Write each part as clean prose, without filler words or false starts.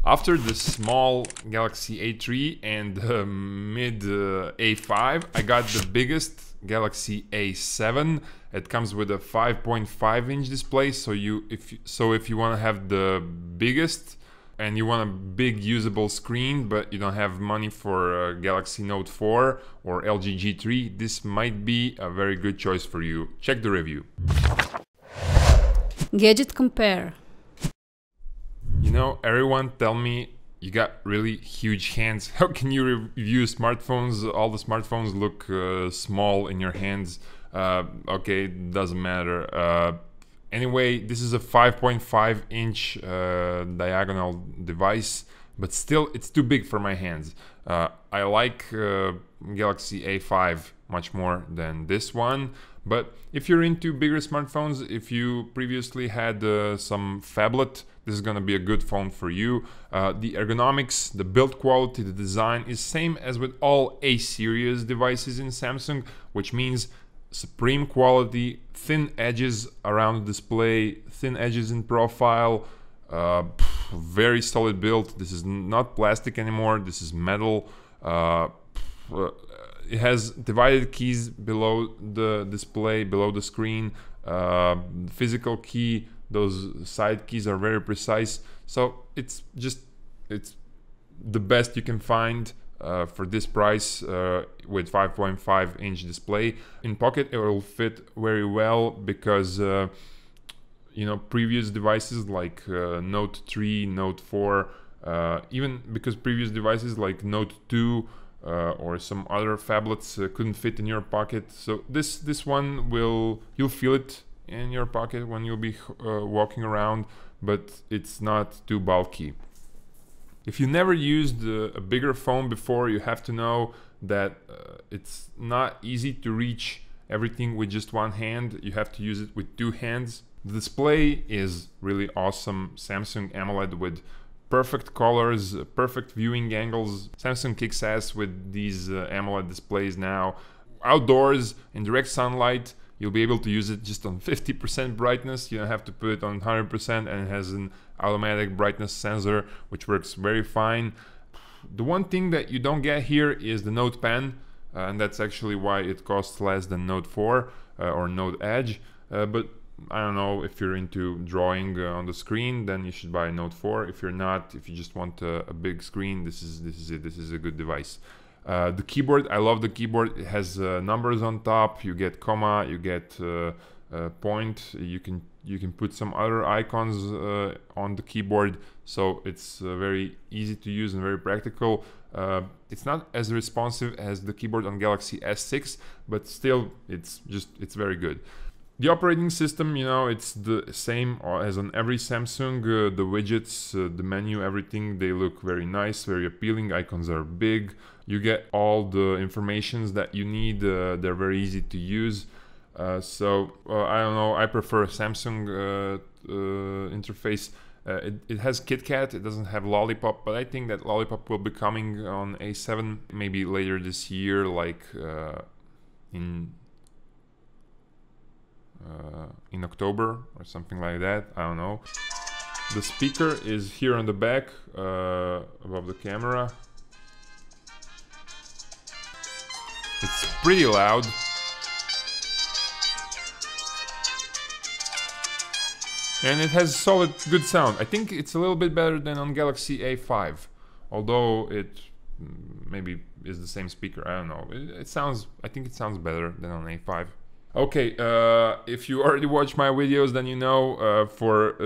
After the small Galaxy A3 and the mid A5, I got the biggest Galaxy A7. It comes with a 5.5-inch display, so if you want to have the biggest and you want a big usable screen, but you don't have money for Galaxy Note 4 or LG G3, this might be a very good choice for you. Check the review. Gadget Compare. You know, everyone tell me you got really huge hands. How can you review smartphones? All the smartphones look small in your hands. Okay, doesn't matter. Anyway, this is a 5.5-inch diagonal device, but still it's too big for my hands. I like Galaxy A5 much more than this one, but if you're into bigger smartphones, if you previously had some phablet, this is gonna be a good phone for you. The ergonomics, the build quality, the design is same as with all A-series devices in Samsung, which means supreme quality, thin edges around the display, thin edges in profile, very solid build. This is not plastic anymore, this is metal. It has divided keys below the display, below the screen. Physical key, those side keys are very precise. So it's the best you can find for this price with 5.5-inch display. In pocket it will fit very well because you know, previous devices like Note 3, Note 4, even because previous devices like Note 2 or some other phablets couldn't fit in your pocket. So this one you'll feel it in your pocket when you'll be walking around, but it's not too bulky. If you never used a bigger phone before, you have to know that it's not easy to reach everything with just one hand. You have to use it with two hands. The display is really awesome. Samsung AMOLED with perfect colors, perfect viewing angles. Samsung kicks ass with these AMOLED displays now. Outdoors, in direct sunlight, you'll be able to use it just on 50% brightness. You don't have to put it on 100%, and it has an automatic brightness sensor, which works very fine. The one thing that you don't get here is the Note Pen, and that's actually why it costs less than Note 4 or Note Edge. But I don't know, if you're into drawing on the screen, then you should buy Note 4. If you're not, if you just want a big screen, this is it. This is a good device. The keyboard, I love the keyboard. It has numbers on top. You get comma, you get point. You can put some other icons on the keyboard, so it's very easy to use and very practical. It's not as responsive as the keyboard on Galaxy S6, but still it's very good. The operating system, you know, it's the same as on every Samsung. The widgets, the menu, everything, they look very nice, very appealing. Icons are big. You get all the informations that you need. They're very easy to use. So I don't know, I prefer a Samsung interface. It has KitKat, it doesn't have Lollipop, but I think that Lollipop will be coming on A7 maybe later this year, like in October or something like that. I don't know. The speaker is here on the back above the camera. It's pretty loud. And it has solid, good sound. I think it's a little bit better than on Galaxy A5, although it maybe is the same speaker. I don't know. I think it sounds better than on A5. Okay, if you already watched my videos, then you know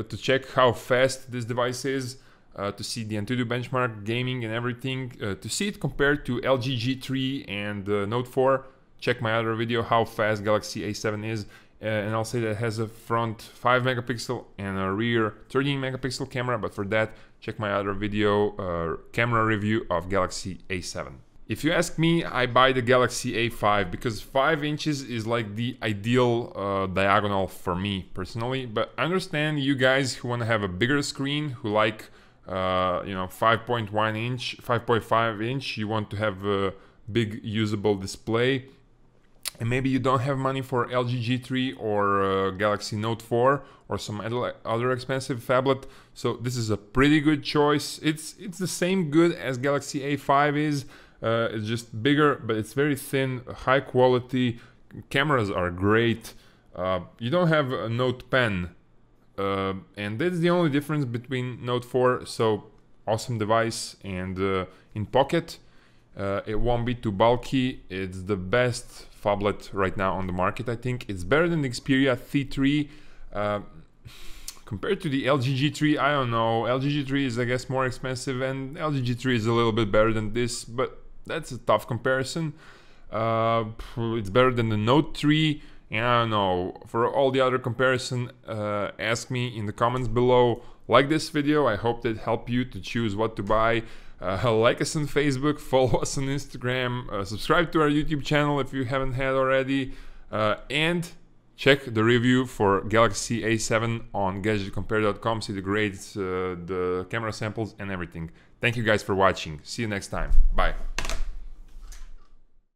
to check how fast this device is, to see the Antutu benchmark, gaming and everything, to see it compared to LG G3 and Note 4, check my other video how fast Galaxy A7 is, and I'll say that it has a front 5 megapixel and a rear 13 megapixel camera, but for that, check my other video, camera review of Galaxy A7. If you ask me, I buy the Galaxy A5 because 5 inches is like the ideal diagonal for me personally. But I understand you guys who want to have a bigger screen, who like you know, 5.1 inch, 5.5 inch. You want to have a big usable display. and maybe you don't have money for LG G3 or Galaxy Note 4 or some other expensive phablet, so this is a pretty good choice. It's the same good as Galaxy A5 is. It's just bigger, but it's very thin, high quality. Cameras are great. You don't have a Note Pen, and that's the only difference between Note 4. So awesome device, and in pocket, it won't be too bulky. It's the best phablet right now on the market. I think it's better than the Xperia T3. Compared to the LG G3, I don't know. LG G3 is, I guess, more expensive, and LG G3 is a little bit better than this, but that's a tough comparison. It's better than the Note 3, and I don't know. For all the other comparison, ask me in the comments below. Like this video, I hope that helped you to choose what to buy. Like us on Facebook, follow us on Instagram, subscribe to our YouTube channel if you haven't had already, and check the review for Galaxy A7 on GdgtCompare.com. See the grades, the camera samples, and everything. Thank you guys for watching. See you next time. Bye.